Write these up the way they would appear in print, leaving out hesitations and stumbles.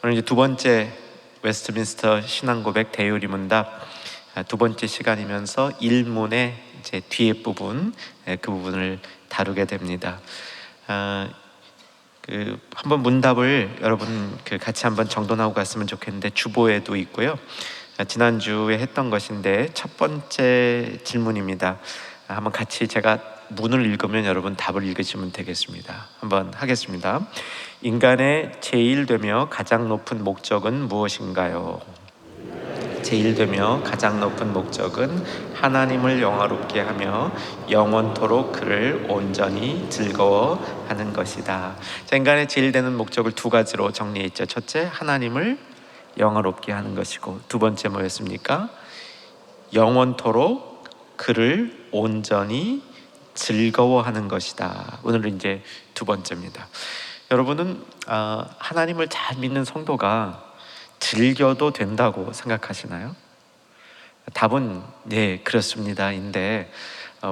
오늘 이제 두 번째 웨스트민스터 신앙고백 대요리문답 두 번째 시간이면서 일문의 이제 뒤에 부분, 그 부분을 다루게 됩니다. 한번 문답을 여러분 같이 한번 정돈하고 갔으면 좋겠는데 주보에도 있고요. 지난주에 했던 것인데 첫 번째 질문입니다. 한번 같이 제가 문을 읽으면 여러분 답을 읽으시면 되겠습니다. 한번 하겠습니다. 인간의 제일되며 가장 높은 목적은 무엇인가요? 제일되며 가장 높은 목적은 하나님을 영화롭게 하며 영원토록 그를 온전히 즐거워하는 것이다. 자, 인간의 제일되는 목적을 두 가지로 정리했죠. 첫째, 하나님을 영화롭게 하는 것이고, 두 번째 뭐였습니까? 영원토록 그를 온전히 즐거워하는 것이다. 오늘은 이제 두 번째입니다. 여러분은 하나님을 잘 믿는 성도가 즐겨도 된다고 생각하시나요? 답은 네, 그렇습니다인데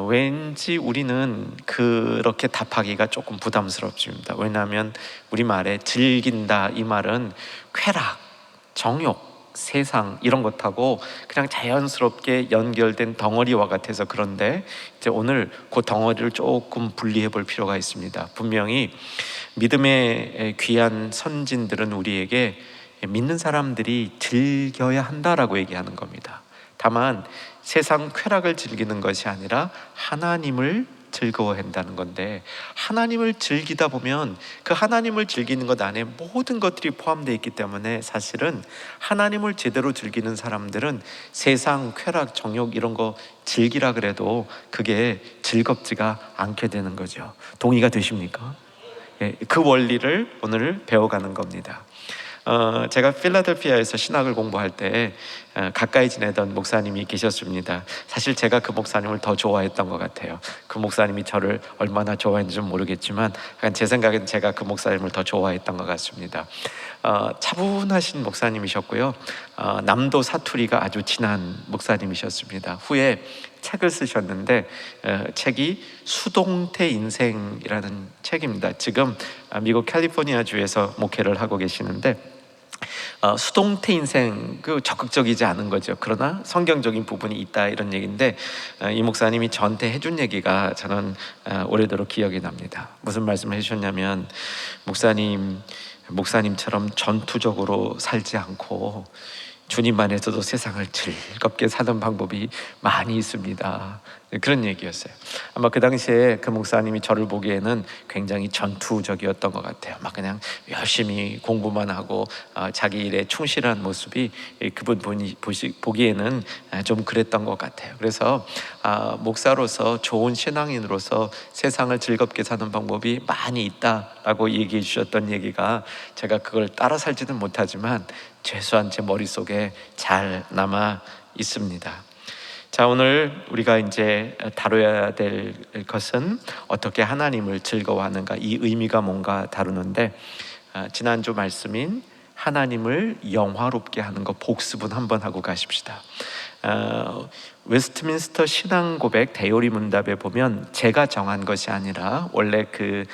왠지 우리는 그렇게 답하기가 조금 부담스럽습니다. 왜냐하면 우리말에 즐긴다 이 말은 쾌락, 정욕, 세상 이런 것하고 그냥 자연스럽게 연결된 덩어리와 같아서 그런데 이제 오늘 그 덩어리를 조금 분리해 볼 필요가 있습니다. 분명히 믿음의 귀한 선진들은 우리에게 믿는 사람들이 즐겨야 한다라고 얘기하는 겁니다. 다만 세상 쾌락을 즐기는 것이 아니라 하나님을 즐거워한다는 건데, 하나님을 즐기다 보면 그 하나님을 즐기는 것 안에 모든 것들이 포함되어 있기 때문에 사실은 하나님을 제대로 즐기는 사람들은 세상 쾌락, 정욕 이런 거 즐기라 그래도 그게 즐겁지가 않게 되는 거죠. 동의가 되십니까? 그 원리를 오늘 배워가는 겁니다. 제가 필라델피아에서 신학을 공부할 때 가까이 지내던 목사님이 계셨습니다. 사실 제가 그 목사님을 더 좋아했던 것 같아요. 그 목사님이 저를 얼마나 좋아했는지는 모르겠지만 제 생각엔 제가 그 목사님을 더 좋아했던 것 같습니다. 차분하신 목사님이셨고요. 남도 사투리가 아주 진한 목사님이셨습니다. 후에 책을 쓰셨는데 책이 수동태 인생이라는 책입니다. 지금 미국 캘리포니아 주에서 목회를 하고 계시는데 수동태 인생 적극적이지 않은 거죠. 그러나 성경적인 부분이 있다 이런 얘기인데 이 목사님이 저한테 해준 얘기가 저는 오래도록 기억이 납니다. 무슨 말씀을 해주셨냐면 목사님처럼 전투적으로 살지 않고 주님 안에서도 세상을 즐겁게 사는 방법이 많이 있습니다. 그런 얘기였어요. 아마 그 당시에 그 목사님이 저를 보기에는 굉장히 전투적이었던 것 같아요. 막 그냥 열심히 공부만 하고 자기 일에 충실한 모습이 그분 보기에는 좀 그랬던 것 같아요. 그래서 목사로서 좋은 신앙인으로서 세상을 즐겁게 사는 방법이 많이 있다라고 얘기해 주셨던 얘기가 제가 그걸 따라 살지는 못하지만 최소한 제 머릿속에 잘 남아 있습니다. 자, 오늘 우리가 이제 다뤄야 될 것은 어떻게 하나님을 즐거워하는가, 이 의미가 뭔가 다루는데 지난주 말씀인 하나님을 영화롭게 하는 것 복습은 한번 하고 가십시다. 웨스트민스터 신앙고백 대요리 문답에 보면 제가 정한 것이 아니라 원래 그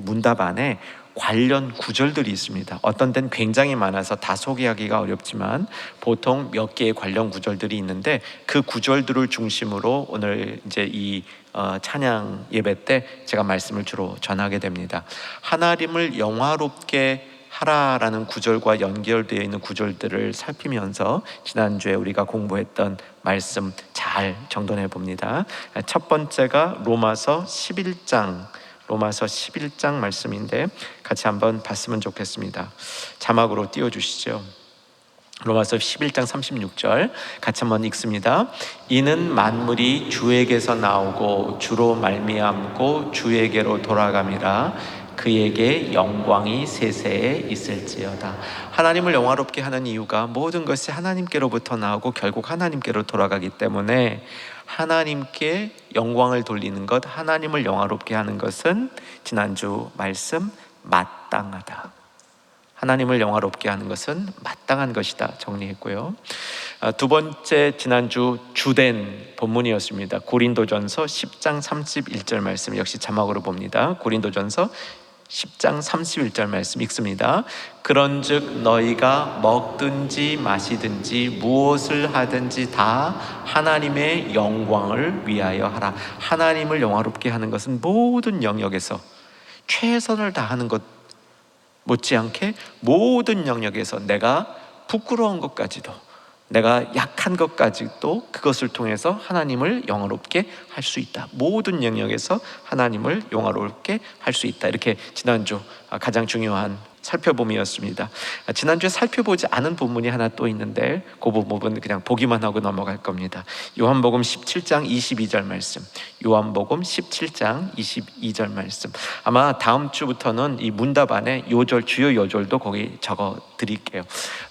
문답 안에 관련 구절들이 있습니다. 어떤 데는 굉장히 많아서 다 소개하기가 어렵지만 보통 몇 개의 관련 구절들이 있는데 그 구절들을 중심으로 오늘 이제 이 찬양 예배 때 제가 말씀을 주로 전하게 됩니다. 하나님을 영화롭게 하라라는 구절과 연결되어 있는 구절들을 살피면서 지난주에 우리가 공부했던 말씀 잘 정돈해 봅니다. 첫 번째가 로마서 11장 말씀인데 같이 한번 봤으면 좋겠습니다. 자막으로 띄워주시죠. 로마서 11장 36절 같이 한번 읽습니다. 이는 만물이 주에게서 나오고 주로 말미암고 주에게로 돌아감이라 그에게 영광이 세세에 있을지어다. 하나님을 영화롭게 하는 이유가 모든 것이 하나님께로부터 나오고 결국 하나님께로 돌아가기 때문에 하나님께 영광을 돌리는 것, 하나님을 영화롭게 하는 것은 지난주 말씀 마땅하다. 하나님을 영화롭게 하는 것은 마땅한 것이다 정리했고요. 두 번째 지난주 주된 본문이었습니다. 고린도전서 10장 31절 말씀 역시 자막으로 봅니다. 고린도전서 10장 31절 말씀 읽습니다. 그런즉 너희가 먹든지 마시든지 무엇을 하든지 다 하나님의 영광을 위하여 하라. 하나님을 영화롭게 하는 것은 모든 영역에서 최선을 다하는 것 못지않게 모든 영역에서 내가 부끄러운 것까지도, 내가 약한 것까지도 그것을 통해서 하나님을 영화롭게 할 수 있다. 모든 영역에서 하나님을 영화롭게 할 수 있다. 이렇게 지난주 가장 중요한 살펴봄이었습니다. 지난주에 살펴보지 않은 본문이 하나 또 있는데 그 부분 그냥 보기만 하고 넘어갈 겁니다. 요한복음 17장 22절 말씀. 요한복음 17장 22절 말씀. 아마 다음 주부터는 이 문답 안에 요절, 주요 요절도 거기 적어 드릴게요.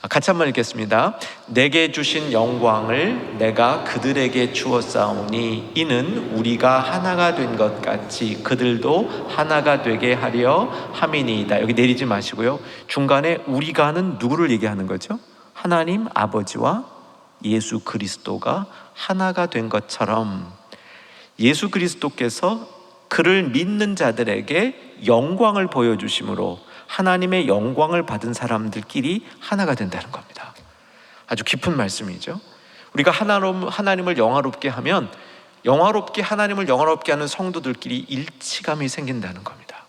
같이 한번 읽겠습니다. 내게 주신 영광을 내가 그들에게 주었사오니 이는 우리가 하나가 된 것 같이 그들도 하나가 되게 하려 함이니이다. 여기 내리지 마시고요, 중간에 우리가 하는 누구를 얘기하는 거죠? 하나님 아버지와 예수 그리스도가 하나가 된 것처럼 예수 그리스도께서 그를 믿는 자들에게 영광을 보여주심으로 하나님의 영광을 받은 사람들끼리 하나가 된다는 겁니다. 아주 깊은 말씀이죠. 우리가 하나님을 영화롭게 하면 영화롭게 하나님을 영화롭게 하는 성도들끼리 일치감이 생긴다는 겁니다.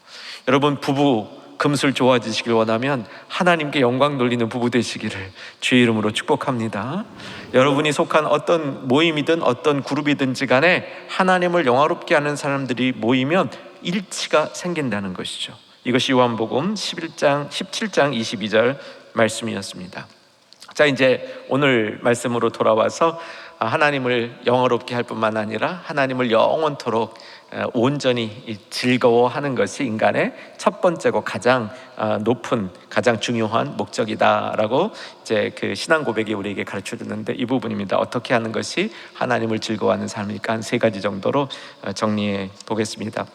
여러분, 부부 금슬 좋아지시길 원하면 하나님께 영광 돌리는 부부 되시기를 주의 이름으로 축복합니다. 여러분이 속한 어떤 모임이든 어떤 그룹이든지 간에 하나님을 영화롭게 하는 사람들이 모이면 일치가 생긴다는 것이죠. 이것이 요한복음 17장 22절 말씀이었습니다. 자, 이제 오늘 말씀으로 돌아와서 하나님을 영화롭게 할 뿐만 아니라 하나님을 영원토록 온전히 즐거워하는 것이 인간의 첫 번째고 가장 높은, 가장 중요한 목적이다라고 이제 그 신앙 고백이 우리에게 가르쳐 주는데 이 부분입니다. 어떻게 하는 것이 하나님을 즐거워하는 삶일까? 한 3가지 정도로 정리해 보겠습니다.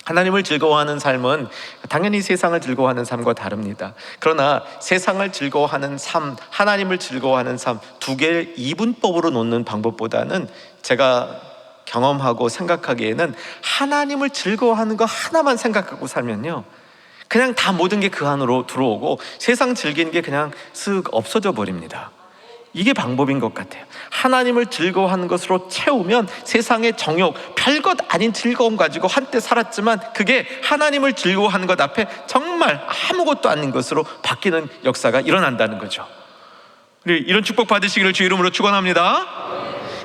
하나님을 즐거워하는 삶은 당연히 세상을 즐거워하는 삶과 다릅니다. 그러나 세상을 즐거워하는 삶, 하나님을 즐거워하는 삶, 두 개를 이분법으로 놓는 방법보다는 제가 경험하고 생각하기에는 하나님을 즐거워하는 거 하나만 생각하고 살면요, 그냥 다 모든 게 그 안으로 들어오고 세상 즐기는 게 그냥 쓱 없어져 버립니다. 이게 방법인 것 같아요. 하나님을 즐거워하는 것으로 채우면 세상의 정욕, 별것 아닌 즐거움 가지고 한때 살았지만 그게 하나님을 즐거워하는 것 앞에 정말 아무것도 아닌 것으로 바뀌는 역사가 일어난다는 거죠. 이런 축복 받으시기를 주 이름으로 축원합니다.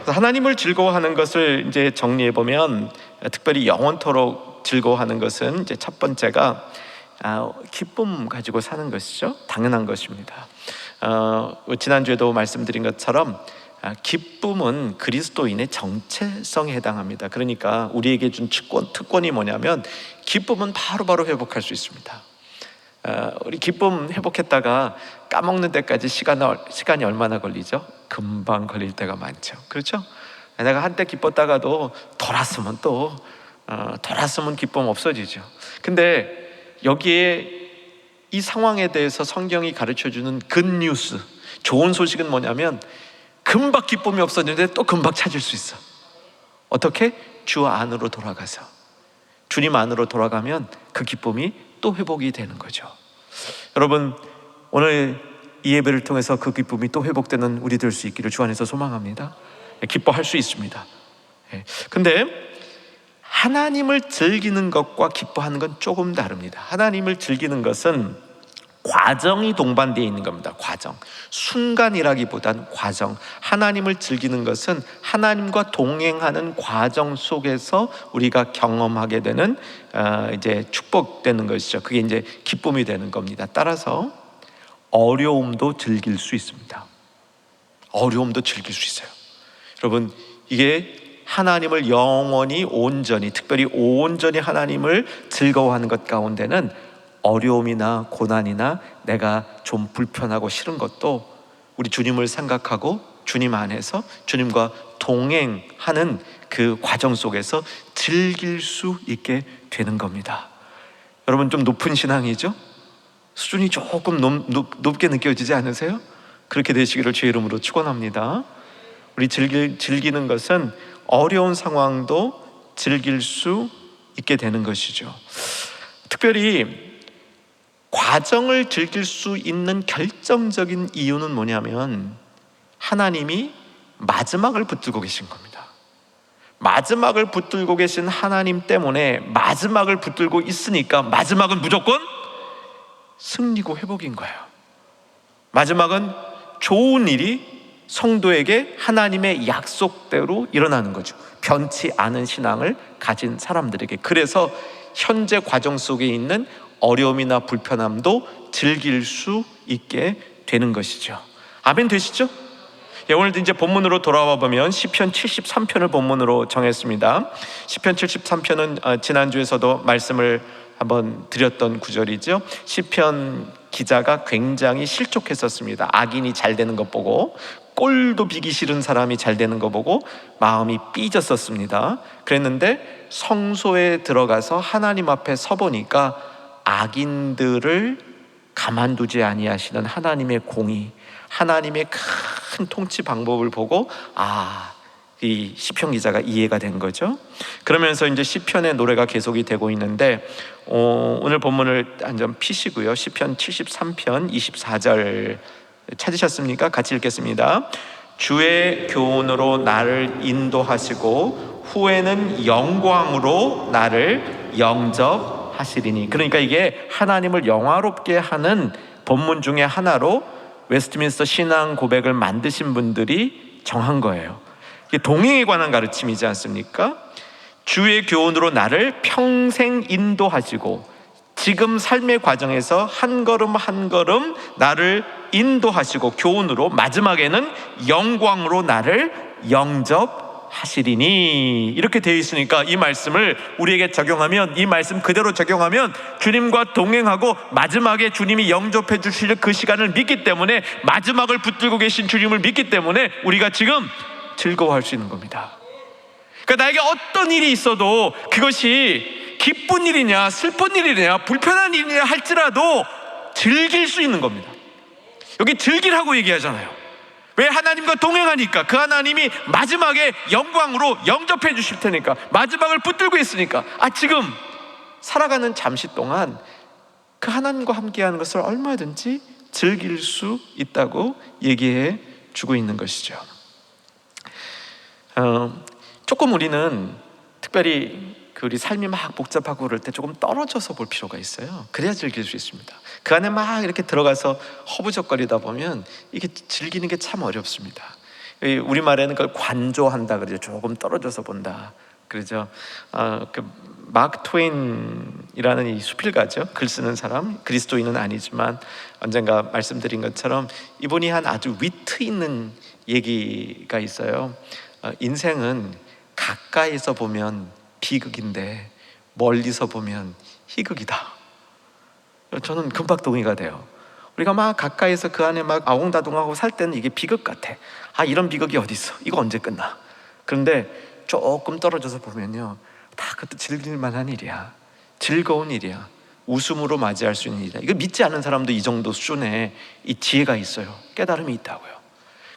하나님을 즐거워하는 것을 이제 정리해 보면 특별히 영원토록 즐거워하는 것은 이제 첫 번째가 기쁨 가지고 사는 것이죠. 당연한 것입니다. 지난주에도 말씀드린 것처럼 기쁨은 그리스도인의 정체성에 해당합니다. 그러니까 우리에게 준 특권이 뭐냐면 기쁨은 바로바로 회복할 수 있습니다. 우리 기쁨 회복했다가 까먹는 데까지 시간이 얼마나 걸리죠? 금방 걸릴 때가 많죠. 그렇죠? 내가 한때 기뻤다가도 돌았으면 기쁨 없어지죠. 근데 여기에 이 상황에 대해서 성경이 가르쳐주는 굿뉴스, 좋은 소식은 뭐냐면 금방 기쁨이 없었는데 또 금방 찾을 수 있어. 어떻게? 주 안으로 돌아가서, 주님 안으로 돌아가면 그 기쁨이 또 회복이 되는 거죠. 여러분, 오늘 이 예배를 통해서 그 기쁨이 또 회복되는 우리 될 수 있기를 주 안에서 소망합니다. 기뻐할 수 있습니다. 근데 하나님을 즐기는 것과 기뻐하는 건 조금 다릅니다. 하나님을 즐기는 것은 과정이 동반되어 있는 겁니다. 과정, 순간이라기보단 과정. 하나님을 즐기는 것은 하나님과 동행하는 과정 속에서 우리가 경험하게 되는 이제 축복되는 것이죠. 그게 이제 기쁨이 되는 겁니다. 따라서 어려움도 즐길 수 있습니다. 어려움도 즐길 수 있어요. 여러분, 이게 하나님을 영원히 온전히, 특별히 온전히 하나님을 즐거워하는 것 가운데는 어려움이나 고난이나 내가 좀 불편하고 싫은 것도 우리 주님을 생각하고 주님 안에서 주님과 동행하는 그 과정 속에서 즐길 수 있게 되는 겁니다. 여러분, 좀 높은 신앙이죠? 수준이 조금 높게 느껴지지 않으세요? 그렇게 되시기를 주의 이름으로 축원합니다. 우리 즐기는 것은 어려운 상황도 즐길 수 있게 되는 것이죠. 특별히 과정을 즐길 수 있는 결정적인 이유는 뭐냐면 하나님이 마지막을 붙들고 계신 겁니다. 마지막을 붙들고 계신 하나님 때문에 마지막을 붙들고 있으니까 마지막은 무조건 승리고 회복인 거예요. 마지막은 좋은 일이 성도에게 하나님의 약속대로 일어나는 거죠. 변치 않은 신앙을 가진 사람들에게. 그래서 현재 과정 속에 있는 어려움이나 불편함도 즐길 수 있게 되는 것이죠. 아멘 되시죠? 예, 오늘도 이제 본문으로 돌아와 보면 시편 73편을 본문으로 정했습니다. 시편 73편은 지난주에서도 말씀을 한번 드렸던 구절이죠. 시편 기자가 굉장히 실족했었습니다. 악인이 잘 되는 것 보고, 꼴도 비기 싫은 사람이 잘 되는 거 보고 마음이 삐졌었습니다. 그랬는데 성소에 들어가서 하나님 앞에 서보니까 악인들을 가만두지 아니하시는 하나님의 공의, 하나님의 큰 통치 방법을 보고 이 시편 기자가 이해가 된 거죠. 그러면서 이제 시편의 노래가 계속이 되고 있는데 오늘 본문을 한 점 피시고요. 시편 73편 24절 찾으셨습니까? 같이 읽겠습니다. 주의 교훈으로 나를 인도하시고 후에는 영광으로 나를 영접하시리니. 그러니까 이게 하나님을 영화롭게 하는 본문 중에 하나로 웨스트민스터 신앙 고백을 만드신 분들이 정한 거예요. 이게 동행에 관한 가르침이지 않습니까? 주의 교훈으로 나를 평생 인도하시고 지금 삶의 과정에서 한 걸음 한 걸음 나를 인도하시고 교훈으로 마지막에는 영광으로 나를 영접하시리니. 이렇게 되어 있으니까 이 말씀을 우리에게 적용하면, 이 말씀 그대로 적용하면 주님과 동행하고 마지막에 주님이 영접해 주실 그 시간을 믿기 때문에, 마지막을 붙들고 계신 주님을 믿기 때문에 우리가 지금 즐거워할 수 있는 겁니다. 그러니까 나에게 어떤 일이 있어도 그것이 기쁜 일이냐 슬픈 일이냐 불편한 일이냐 할지라도 즐길 수 있는 겁니다. 여기 즐기라고 얘기하잖아요. 왜? 하나님과 동행하니까. 그 하나님이 마지막에 영광으로 영접해 주실 테니까, 마지막을 붙들고 있으니까 지금 살아가는 잠시 동안 그 하나님과 함께하는 것을 얼마든지 즐길 수 있다고 얘기해 주고 있는 것이죠. 조금 우리는 특별히 우리 삶이 막 복잡하고 그럴 때 조금 떨어져서 볼 필요가 있어요. 그래야 즐길 수 있습니다. 그 안에 막 이렇게 들어가서 허부적거리다 보면 이게 즐기는 게 참 어렵습니다. 우리말에는 그걸 관조한다 그러죠. 조금 떨어져서 본다 그러죠. 마크 트웨인이라는 이 수필가죠. 글 쓰는 사람, 그리스도인은 아니지만 언젠가 말씀드린 것처럼 이분이 한 아주 위트 있는 얘기가 있어요. 인생은 가까이서 보면 비극인데 멀리서 보면 희극이다. 저는 금방 동의가 돼요. 우리가 막 가까이서 그 안에 막 아웅다둥하고 살 때는 이게 비극 같아. 이런 비극이 어디 있어? 이거 언제 끝나? 그런데 조금 떨어져서 보면요, 다 그것도 즐길 만한 일이야. 즐거운 일이야. 웃음으로 맞이할 수 있는 일이야. 이거 믿지 않는 사람도 이 정도 수준의 이 지혜가 있어요. 깨달음이 있다고요.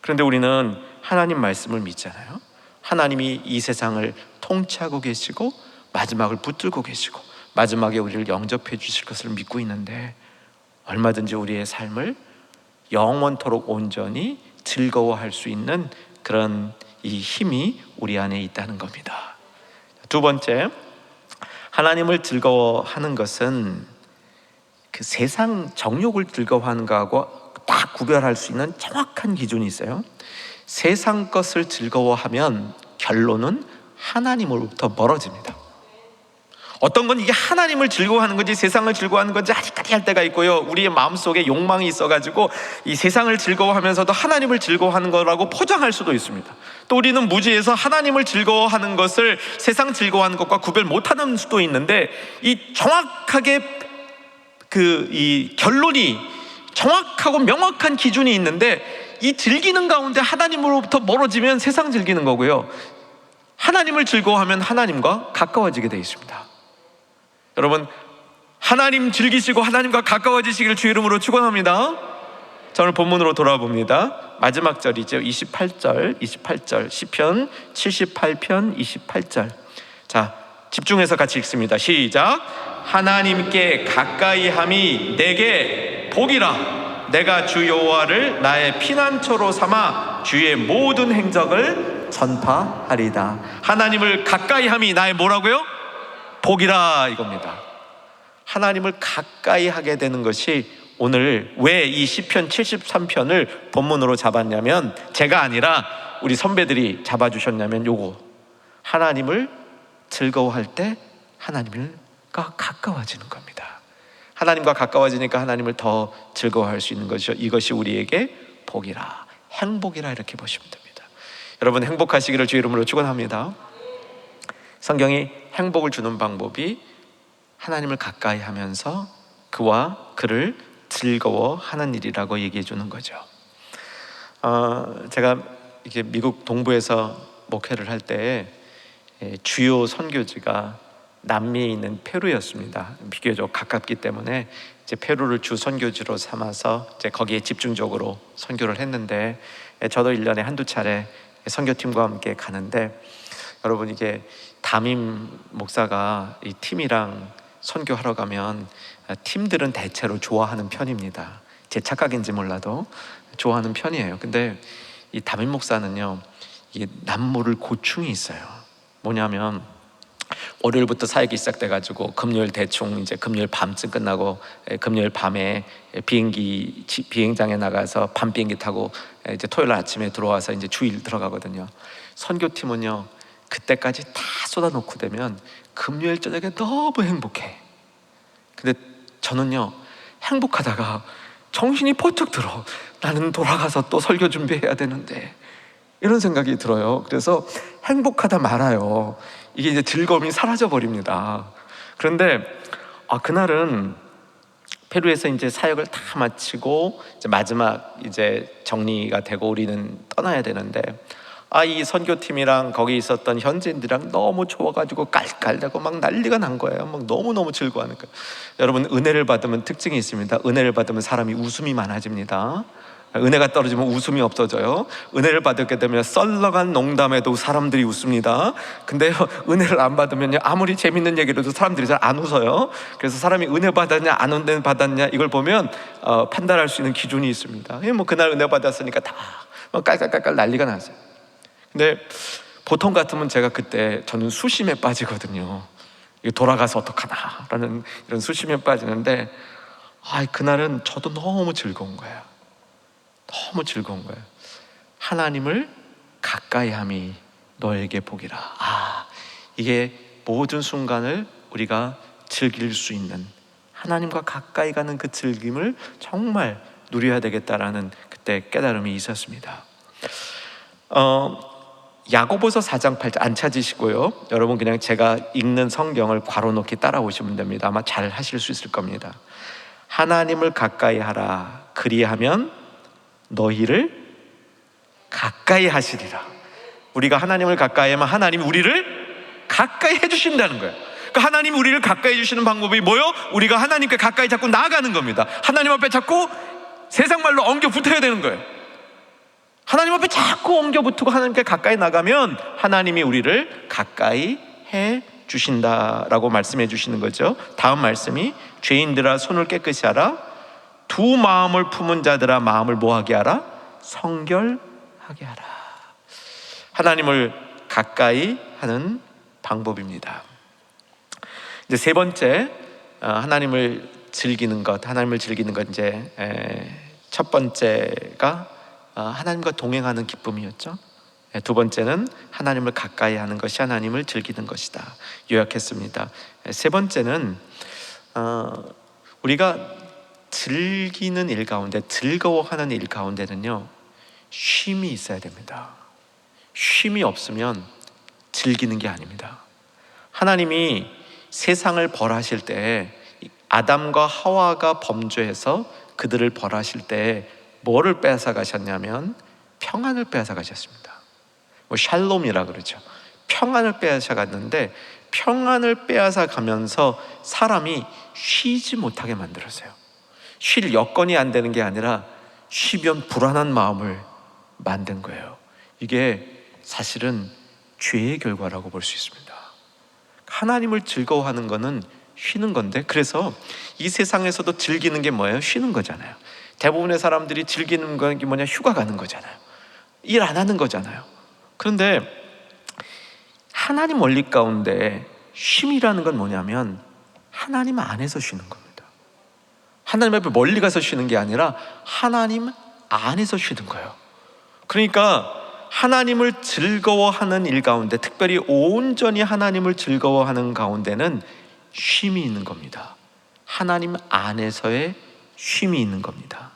그런데 우리는 하나님 말씀을 믿잖아요. 하나님이 이 세상을 통치하고 계시고 마지막을 붙들고 계시고 마지막에 우리를 영접해 주실 것을 믿고 있는데, 얼마든지 우리의 삶을 영원토록 온전히 즐거워할 수 있는 그런 이 힘이 우리 안에 있다는 겁니다. 두 번째, 하나님을 즐거워하는 것은 그 세상 정욕을 즐거워하는 것하고 딱 구별할 수 있는 정확한 기준이 있어요. 세상 것을 즐거워하면 결론은 하나님으로부터 멀어집니다. 어떤 건 이게 하나님을 즐거워하는 건지 세상을 즐거워하는 건지 아직까지 할 때가 있고요. 우리의 마음속에 욕망이 있어가지고 이 세상을 즐거워하면서도 하나님을 즐거워하는 거라고 포장할 수도 있습니다. 또 우리는 무지해서 하나님을 즐거워하는 것을 세상 즐거워하는 것과 구별 못하는 수도 있는데, 이 정확하게 이 결론이 정확하고 명확한 기준이 있는데, 이 즐기는 가운데 하나님으로부터 멀어지면 세상 즐기는 거고요, 하나님을 즐거워하면 하나님과 가까워지게 되어 있습니다. 여러분, 하나님 즐기시고 하나님과 가까워지시기를 주 이름으로 축원합니다. 자, 오늘 본문으로 돌아와 봅니다. 마지막 절이죠. 28절 시편 78편 28절. 자, 집중해서 같이 읽습니다. 시작. 하나님께 가까이함이 내게 복이라. 내가 주 여호와를 나의 피난처로 삼아 주의 모든 행적을 전파하리다. 하나님을 가까이함이 나의 뭐라고요? 복이라 이겁니다. 하나님을 가까이 하게 되는 것이 오늘 왜 이 시편 73편을 본문으로 잡았냐면, 제가 아니라 우리 선배들이 잡아주셨냐면 요거, 하나님을 즐거워할 때 하나님과 가까워지는 겁니다. 하나님과 가까워지니까 하나님을 더 즐거워할 수 있는 것이죠. 이것이 우리에게 복이라, 행복이라 이렇게 보시면 됩니다. 여러분 행복하시기를 주의 이름으로 축원합니다. 성경이 행복을 주는 방법이 하나님을 가까이 하면서 그와 그를 즐거워하는 일이라고 얘기해 주는 거죠. 제가 이게 미국 동부에서 목회를 할 때 주요 선교지가 남미에 있는 페루였습니다. 비교적 가깝기 때문에 이제 페루를 주 선교지로 삼아서 이제 거기에 집중적으로 선교를 했는데, 저도 1년에 한두 차례 선교팀과 함께 가는데, 여러분 이게 담임 목사가 이 팀이랑 선교하러 가면 팀들은 대체로 좋아하는 편입니다. 제 착각인지 몰라도 좋아하는 편이에요. 근데 이 담임 목사는요, 이게 남모를 고충이 있어요. 뭐냐면 월요일부터 사역이 시작돼가지고 금요일 대충 이제 금요일 밤쯤 끝나고 금요일 밤에 비행장에 나가서 밤 비행기 타고 이제 토요일 아침에 들어와서 이제 주일 들어가거든요. 선교팀은요, 그때까지 다 쏟아놓고 되면 금요일 저녁에 너무 행복해. 근데 저는요, 행복하다가 정신이 번쩍 들어. 나는 돌아가서 또 설교 준비해야 되는데, 이런 생각이 들어요. 그래서 행복하다 말아요. 이게 이제 즐거움이 사라져 버립니다. 그런데 그날은 페루에서 이제 사역을 다 마치고 이제 마지막 이제 정리가 되고 우리는 떠나야 되는데, 이 선교팀이랑 거기 있었던 현지인들이랑 너무 좋아가지고 깔깔대고 막 난리가 난 거예요. 막 너무너무 즐거워하니까. 여러분 은혜를 받으면 특징이 있습니다. 은혜를 받으면 사람이 웃음이 많아집니다. 은혜가 떨어지면 웃음이 없어져요. 은혜를 받게 되면 썰렁한 농담에도 사람들이 웃습니다. 근데 은혜를 안 받으면 아무리 재밌는 얘기를 해도 사람들이 잘 안 웃어요. 그래서 사람이 은혜 받았냐 안 은혜 받았냐 이걸 보면 판단할 수 있는 기준이 있습니다. 뭐 그날 은혜 받았으니까 다 깔깔깔깔 난리가 났어요. 근데 보통 같으면 제가 그때 저는 수심에 빠지거든요. 돌아가서 어떡하나 라는 이런 수심에 빠지는데, 그날은 저도 너무 즐거운 거예요. 너무 즐거운 거예요. 하나님을 가까이 함이 너에게 복이라. 이게 모든 순간을 우리가 즐길 수 있는, 하나님과 가까이 가는 그 즐김을 정말 누려야 되겠다라는 그때 깨달음이 있었습니다. 야고보서 4장 8절 안 찾으시고요, 여러분 그냥 제가 읽는 성경을 괄호 놓기 따라오시면 됩니다. 아마 잘 하실 수 있을 겁니다. 하나님을 가까이 하라. 그리하면 너희를 가까이 하시리라. 우리가 하나님을 가까이 하면 하나님이 우리를 가까이 해주신다는 거예요. 그러니까 하나님이 우리를 가까이 해주시는 방법이 뭐요? 우리가 하나님께 가까이 자꾸 나아가는 겁니다. 하나님 앞에 자꾸 세상 말로 엉겨 붙어야 되는 거예요. 하나님 앞에 자꾸 엉겨 붙고 하나님께 가까이 나가면 하나님이 우리를 가까이 해 주신다라고 말씀해 주시는 거죠. 다음 말씀이 죄인들아 손을 깨끗이 하라. 두 마음을 품은 자들아 마음을 뭐하게 하라? 성결하게 하라. 하나님을 가까이 하는 방법입니다. 이제 세 번째, 하나님을 즐기는 것 이제 첫 번째가 하나님과 동행하는 기쁨이었죠. 두 번째는 하나님을 가까이 하는 것이 하나님을 즐기는 것이다 요약했습니다. 세 번째는 우리가 즐기는 일 가운데, 즐거워하는 일 가운데는요, 쉼이 있어야 됩니다. 쉼이 없으면 즐기는 게 아닙니다. 하나님이 세상을 벌하실 때, 아담과 하와가 범죄해서 그들을 벌하실 때 뭐를 빼앗아 가셨냐면 평안을 빼앗아 가셨습니다. 샬롬이라 그러죠. 평안을 빼앗아 갔는데, 평안을 빼앗아 가면서 사람이 쉬지 못하게 만들었어요. 쉴 여건이 안 되는 게 아니라 쉬면 불안한 마음을 만든 거예요. 이게 사실은 죄의 결과라고 볼 수 있습니다. 하나님을 즐거워하는 것은 쉬는 건데, 그래서 이 세상에서도 즐기는 게 뭐예요? 쉬는 거잖아요. 대부분의 사람들이 즐기는 게 뭐냐? 휴가 가는 거잖아요. 일 안 하는 거잖아요. 그런데 하나님 원리 가운데 쉼이라는 건 뭐냐면 하나님 안에서 쉬는 겁니다. 하나님 앞에 멀리 가서 쉬는 게 아니라 하나님 안에서 쉬는 거예요. 그러니까 하나님을 즐거워하는 일 가운데, 특별히 온전히 하나님을 즐거워하는 가운데는 쉼이 있는 겁니다. 하나님 안에서의 쉼이 있는 겁니다.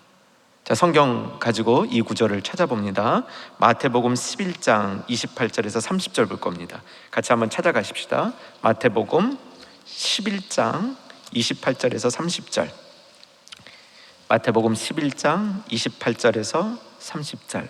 자, 성경 가지고 이 구절을 찾아봅니다. 마태복음 11장 28절에서 30절 볼 겁니다. 같이 한번 찾아가십시다. 마태복음 11장 28절에서 30절. 마태복음 11장 28절에서 30절.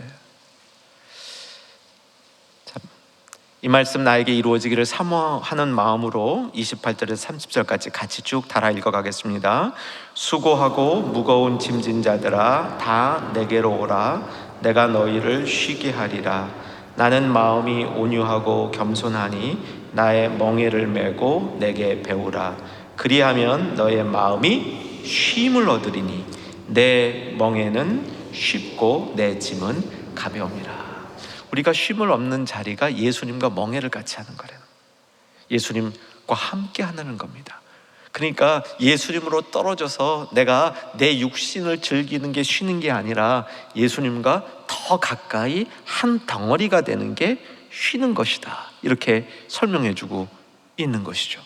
이 말씀 나에게 이루어지기를 사모하는 마음으로 28절에서 30절까지 같이 쭉 달아 읽어가겠습니다. 수고하고 무거운 짐진 자들아 다 내게로 오라. 내가 너희를 쉬게 하리라. 나는 마음이 온유하고 겸손하니 나의 멍에를 메고 내게 배우라. 그리하면 너의 마음이 쉼을 얻으리니 내 멍에는 쉽고 내 짐은 가벼움이라. 우리가 쉼을 얻는 자리가 예수님과 멍에를 같이 하는 거래요. 예수님과 함께 하는 겁니다. 그러니까 예수님으로 떨어져서 내가 내 육신을 즐기는 게 쉬는 게 아니라 예수님과 더 가까이 한 덩어리가 되는 게 쉬는 것이다. 이렇게 설명해 주고 있는 것이죠.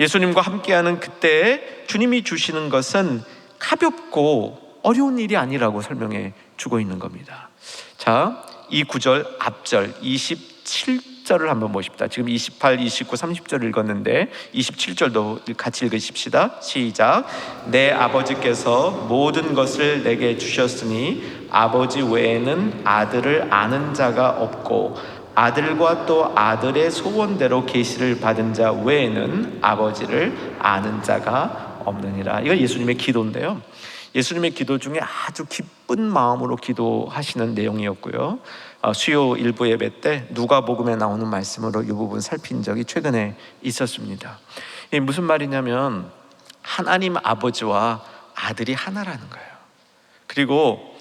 예수님과 함께하는 그때에 주님이 주시는 것은 가볍고 어려운 일이 아니라고 설명해 주고 있는 겁니다. 자, 이 구절 앞절 27절을 한번 보십시다. 지금 28, 29, 30절 읽었는데 27절도 같이 읽으십시다. 시작. 내 아버지께서 모든 것을 내게 주셨으니 아버지 외에는 아들을 아는 자가 없고 아들과 또 아들의 소원대로 계시를 받은 자 외에는 아버지를 아는 자가 없느니라. 이건 예수님의 기도인데요, 예수님의 기도 중에 아주 기쁜 마음으로 기도하시는 내용이었고요. 수요 일부 예배 때 누가복음에 나오는 말씀으로 이 부분 살핀 적이 최근에 있었습니다. 이게 무슨 말이냐면 하나님 아버지와 아들이 하나라는 거예요. 그리고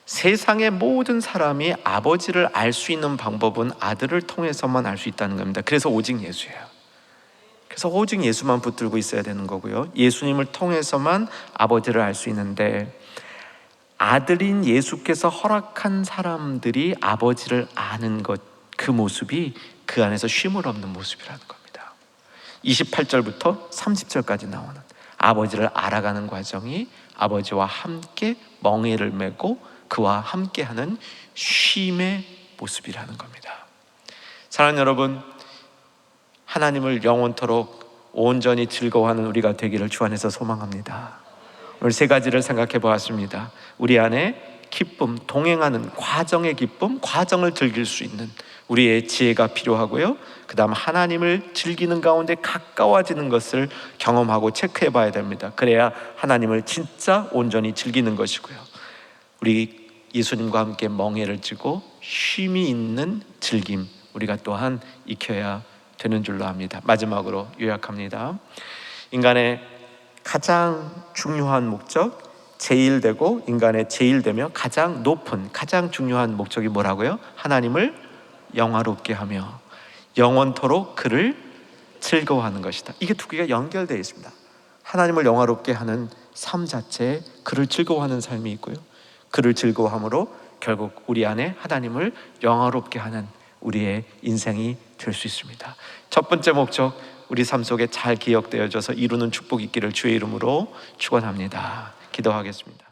세상의 모든 사람이 아버지를 알 수 있는 방법은 아들을 통해서만 알 수 있다는 겁니다. 그래서 오직 예수예요. 그래서 오직 예수만 붙들고 있어야 되는 거고요. 예수님을 통해서만 아버지를 알 수 있는데 아들인 예수께서 허락한 사람들이 아버지를 아는 것, 그 모습이 그 안에서 쉼을 얻는 모습이라는 겁니다. 28절부터 30절까지 나오는 아버지를 알아가는 과정이 아버지와 함께 멍에를 메고 그와 함께하는 쉼의 모습이라는 겁니다. 사랑하는 여러분, 하나님을 영원토록 온전히 즐거워하는 우리가 되기를 주 안에서 소망합니다. 오늘 세 가지를 생각해 보았습니다. 우리 안에 기쁨, 동행하는 과정의 기쁨, 과정을 즐길 수 있는 우리의 지혜가 필요하고요. 그 다음 하나님을 즐기는 가운데 가까워지는 것을 경험하고 체크해 봐야 됩니다. 그래야 하나님을 진짜 온전히 즐기는 것이고요. 우리 예수님과 함께 멍에를 쥐고 쉼이 있는 즐김, 우리가 또한 익혀야 되는 줄로 압니다. 마지막으로 요약합니다. 인간의 가장 중요한 목적, 제일되고 인간의 제일되며 가장 높은, 가장 중요한 목적이 뭐라고요? 하나님을 영화롭게 하며 영원토록 그를 즐거워하는 것이다. 이게 두 개가 연결되어 있습니다. 하나님을 영화롭게 하는 삶 자체에 그를 즐거워하는 삶이 있고요, 그를 즐거워함으로 결국 우리 안에 하나님을 영화롭게 하는 우리의 인생이 될 수 있습니다. 첫 번째 목적, 우리 삶 속에 잘 기억되어져서 이루는 축복이 있기를 주의 이름으로 축원합니다. 기도하겠습니다.